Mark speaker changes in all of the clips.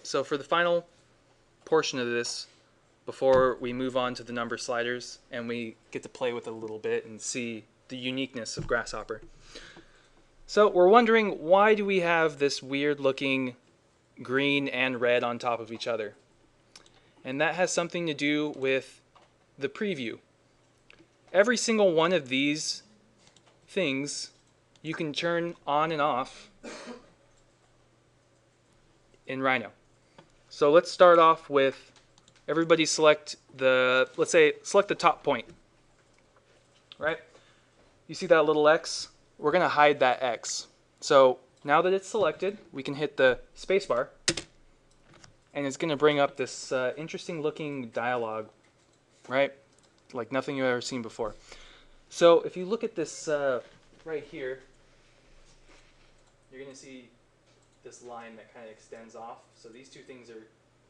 Speaker 1: so for the final portion of this, before we move on to the number sliders and we get to play with it a little bit and see the uniqueness of Grasshopper. So we're wondering, why do we have this weird looking green and red on top of each other? And that has something to do with the preview. Every single one of these things you can turn on and off in Rhino. So let's start off with everybody select the, let's say, select the top point, right? You see that little X? We're going to hide that X. So now that it's selected, we can hit the spacebar, and it's going to bring up this interesting looking dialogue, right? Like nothing you've ever seen before. So if you look at this right here, you're going to see this line that kind of extends off. So these two things are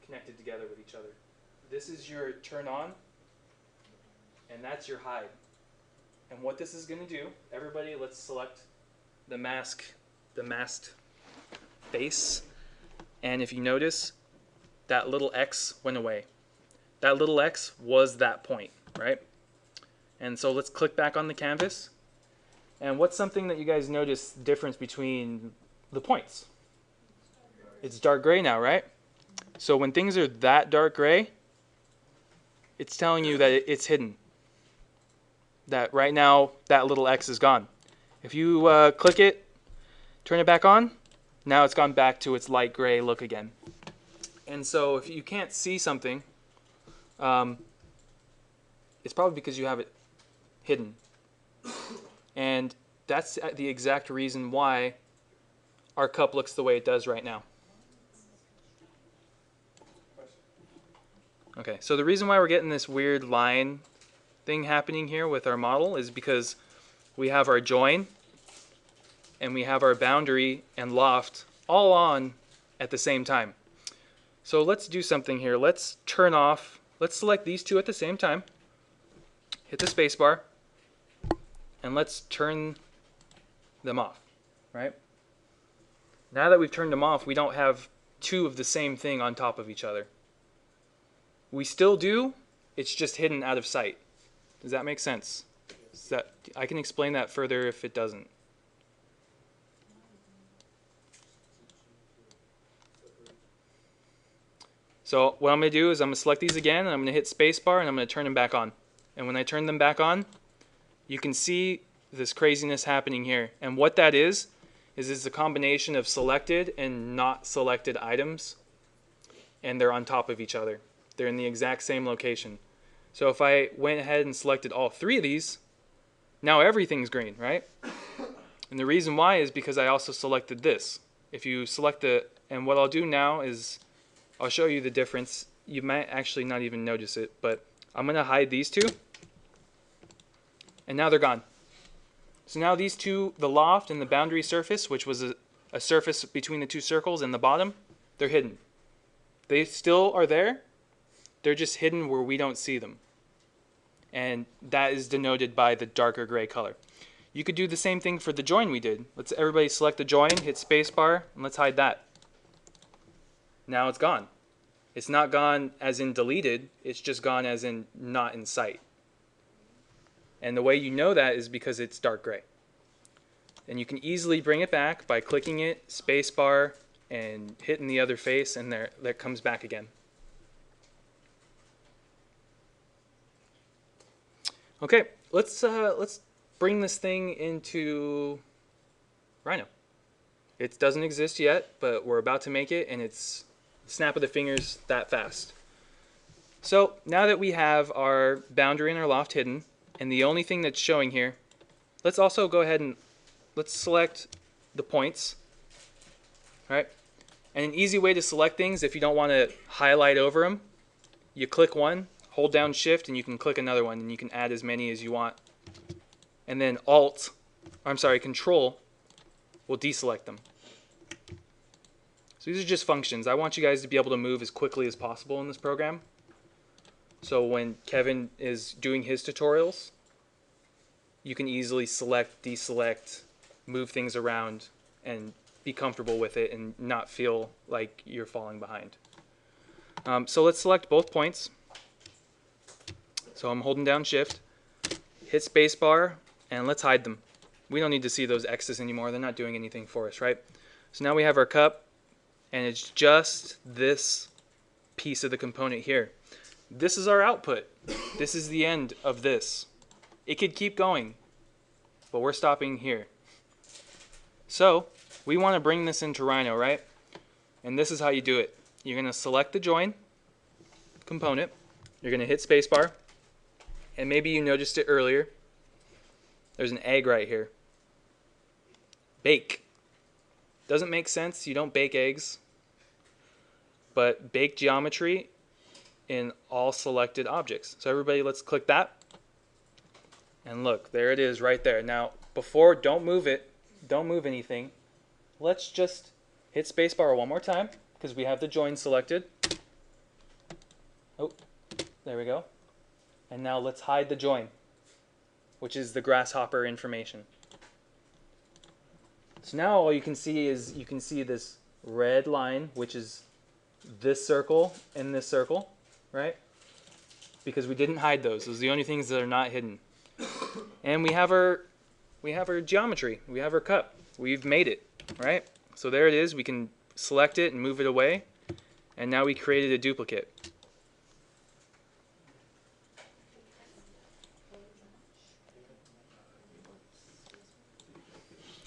Speaker 1: connected together with each other. This is your turn on, and that's your hide. And what this is going to do, everybody, let's select the masked face. And if you notice, that little X went away. That little X was that point, right? And so let's click back on the canvas. And what's something that you guys notice the difference between the points? It's dark gray now, right? So when things are that dark gray, it's telling you that it's hidden. That right now, that little X is gone. If you click it, turn it back on, now it's gone back to its light gray look again. And so if you can't see something, it's probably because you have it hidden. And that's the exact reason why our cup looks the way it does right now. Okay, so the reason why we're getting this weird line thing happening here with our model is because we have our join and we have our boundary and loft all on at the same time. So let's do something here. Let's turn off, let's select these two at the same time, hit the spacebar, and let's turn them off, right? Now that we've turned them off, we don't have two of the same thing on top of each other. We still do, it's just hidden out of sight. Does that make sense? I can explain that further if it doesn't. So what I'm going to do is I'm going to select these again, and I'm going to hit spacebar, and I'm going to turn them back on. And when I turn them back on, you can see this craziness happening here. And what that is it's a combination of selected and not selected items, and they're on top of each other. They're in the exact same location. So if I went ahead and selected all three of these, now everything's green, right? And the reason why is because I also selected this. If you select and what I'll do now is I'll show you the difference. You might actually not even notice it, but I'm going to hide these two, and now they're gone. So now these two, the loft and the boundary surface, which was a surface between the two circles and the bottom, they're hidden. They still are there. They're just hidden where we don't see them. And that is denoted by the darker gray color. You could do the same thing for the join we did. Let's everybody select the join, hit spacebar, and let's hide that. Now it's gone. It's not gone as in deleted, it's just gone as in not in sight. And the way you know that is because it's dark gray. And you can easily bring it back by clicking it, spacebar, and hitting the other face, and there that comes back again. Okay, let's bring this thing into Rhino. It doesn't exist yet, but we're about to make it, and it's snap of the fingers that fast. So now that we have our boundary and our loft hidden, and the only thing that's showing here, let's also go ahead and let's select the points, right? And an easy way to select things, if you don't want to highlight over them, you click one, hold down shift, and you can click another one, and you can add as many as you want. And then control will deselect them. So these are just functions. I want you guys to be able to move as quickly as possible in this program. So when Kevin is doing his tutorials, you can easily select, deselect, move things around, and be comfortable with it and not feel like you're falling behind. So let's select both points. So I'm holding down shift, hit spacebar, and let's hide them. We don't need to see those X's anymore. They're not doing anything for us, right? So now we have our cup, and it's just this piece of the component here. This is our output. This is the end of this. It could keep going, but we're stopping here. So we want to bring this into Rhino, right? And this is how you do it. You're going to select the join component. You're going to hit spacebar. And maybe you noticed it earlier. There's an egg right here. Bake. Doesn't make sense. You don't bake eggs. But bake geometry in all selected objects. So everybody, let's click that. And look, there it is right there. Now, before, don't move it. Don't move anything. Let's just hit spacebar one more time because we have the join selected. Oh, there we go. And now let's hide the join, which is the grasshopper information. So now all you can see is you can see this red line, which is this circle and this circle, right? Because we didn't hide those. Those are the only things that are not hidden. And we have our geometry. We have our cup. We've made it, right? So there it is. We can select it and move it away. And now we created a duplicate.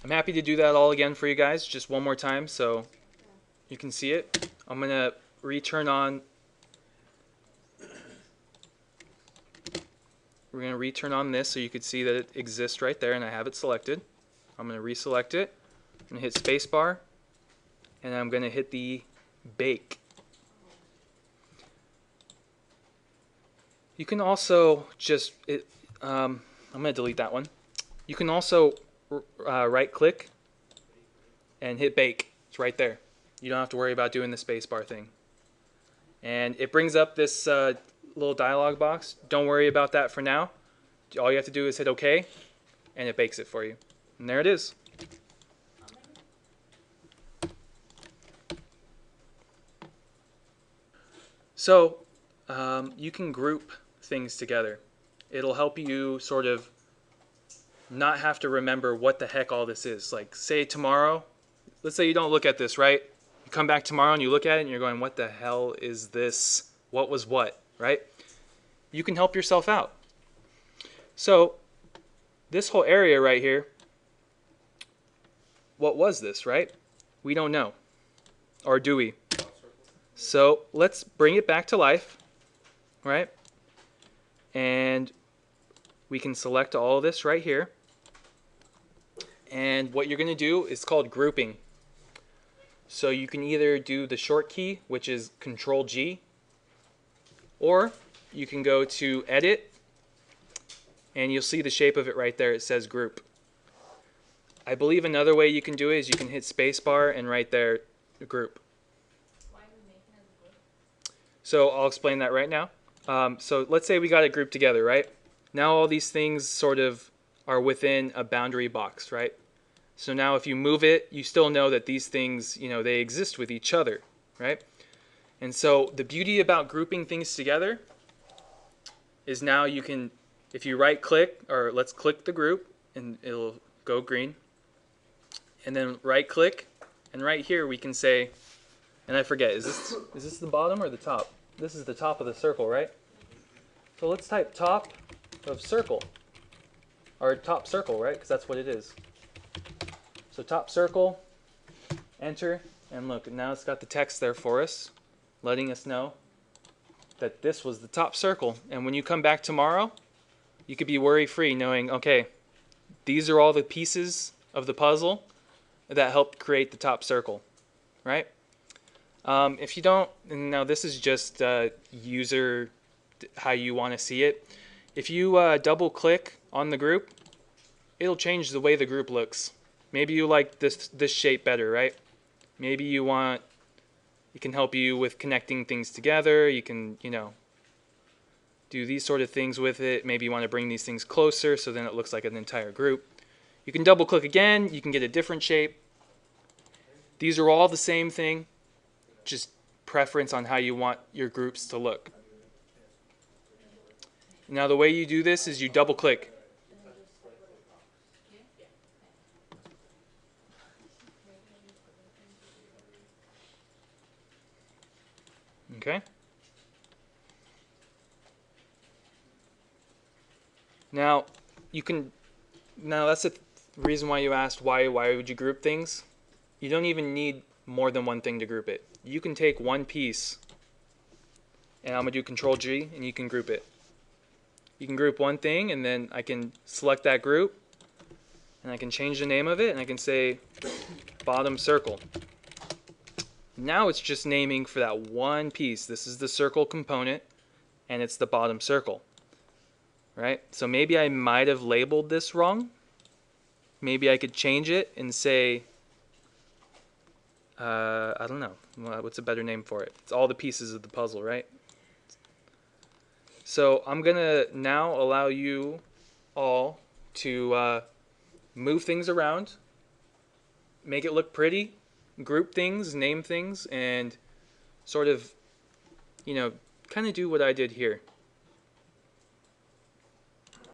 Speaker 1: I'm happy to do that all again for you guys, just one more time so you can see it. I'm going to return on. We're going to return on this so you could see that it exists right there and I have it selected. I'm going to reselect it. I'm going to hit spacebar and I'm going to hit the bake. You can also just, I'm going to delete that one. You can also right click and hit bake. It's right there. You don't have to worry about doing the spacebar thing. And it brings up this little dialog box. Don't worry about that for now. All you have to do is hit OK and it bakes it for you. And there it is. So you can group things together. It'll help you sort of not have to remember what the heck all this is. Like say tomorrow, let's say you don't look at this, right? You come back tomorrow and you look at it and you're going, what the hell is this? What was what, right? You can help yourself out. So this whole area right here, what was this, right? We don't know. Or do we? So let's bring it back to life, right? And we can select all of this right here. And what you're going to do is called grouping. So you can either do the short key, which is Control G, or you can go to Edit, and you'll see the shape of it right there. It says Group. I believe another way you can do it is you can hit spacebar and right there, Group.
Speaker 2: Why are we making it a group?
Speaker 1: So I'll explain that right now. So let's say we got it grouped together, right? Now all these things sort of are within a boundary box, right? So now if you move it, you still know that these things, you know, they exist with each other, right? And so the beauty about grouping things together is now you can, if you right click, or let's click the group and it'll go green. And then right click, and right here we can say, and I forget, is this the bottom or the top? This is the top of the circle, right? So let's type top of circle, or top circle, right? Because that's what it is. So top circle, enter, and look, now it's got the text there for us, letting us know that this was the top circle. And when you come back tomorrow, you could be worry-free knowing, okay, these are all the pieces of the puzzle that helped create the top circle, right? If you don't, and now this is just user how you want to see it. If you double click on the group, it'll change the way the group looks. Maybe you like this shape better, right? Maybe you want, it can help you with connecting things together. You can, you know, do these sort of things with it. Maybe you want to bring these things closer so then it looks like an entire group. You can double click again, you can get a different shape. These are all the same thing, just preference on how you want your groups to look. Now the way you do this is you double click. Okay? Now that's the reason why you asked why would you group things. You don't even need more than one thing to group it. You can take one piece, and I'm going to do Control G, and you can group it. You can group one thing, and then I can select that group, and I can change the name of it, and I can say bottom circle. Now it's just naming for that one piece. This is the circle component, and it's the bottom circle. Right? So maybe I might have labeled this wrong. Maybe I could change it and say, I don't know, what's a better name for it? It's all the pieces of the puzzle, right? So I'm going to now allow you all to move things around, make it look pretty, group things, name things, and sort of, kind of do what I did here.